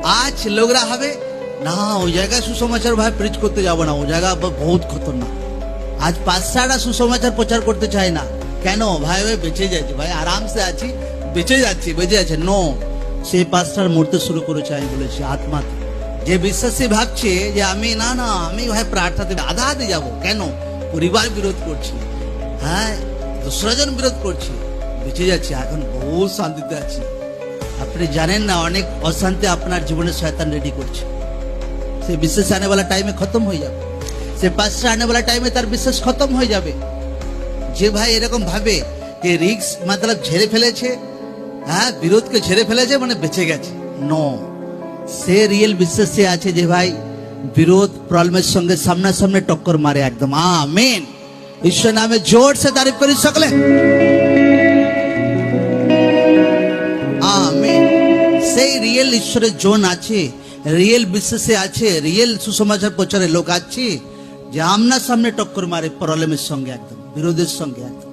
আজ লোকরা হবে না ওই জায়গায় সুসমাচার ভাই প্রিচ করতে যাব না, ওই জায়গা বহুত খতরনাক। আজ পাঁচটা সুসমাচার প্রচার করতে চায় না, কেন ভাই ভাই বেঁচে যাচ্ছে, ভাই আরামসে আছি, বেঁচে যাচ্ছি, বেঁচে যাচ্ছে। নো, সেই পাঁচটার মরতে শুরু করেছে, আমি বলেছি আত্মাতে। যে বিশ্বাসী ভাবছে যে আমি না না আমি ভাই প্রার্থনাতে আধা হাতে যাবো, কেন পরিবার বিরোধ করছি, হ্যাঁ দোসরাজন বিরোধ করছি, বেঁচে যাচ্ছি, এখন বহুত শান্তিতে আছি। আপনি জানেন না অনেক অশান্তি আপনার জীবনে শয়তান রেডি করছে, সে বিশ্বাস আনে वाला টাইমে খতম হয়ে যাবে, সে পাঁচটা আনে वाला টাইমে তার বিশ্বাস খতম হয়ে যাবে। যে ভাই এরকম ভাবে যে রিস্ক মতলব ঝেড়ে ফেলেছে, হ্যাঁ বিরোধকে ঝেড়ে ফেলেছে মানে বেঁচে গেছে, নো, সে রিয়েল বিশ্বাসে আছে যে ভাই বিরোধ প্রবলেমের সঙ্গে সামনাসামনি টক্কর মারে একদম। আমেন। ঈশ্বর নামে জোর সে তারিফ করি সকলে, আমেন। সেই রিয়েল ঈশ্বরের জোন আছে, রিয়েল বিশ্বাসে আছে, রিয়েল সুসমাচার প্রচারে লোক আছে যে আমনা সামনে টক্কর মারে প্রবলেমের সঙ্গে একদম, বিরোধের সঙ্গে একদম।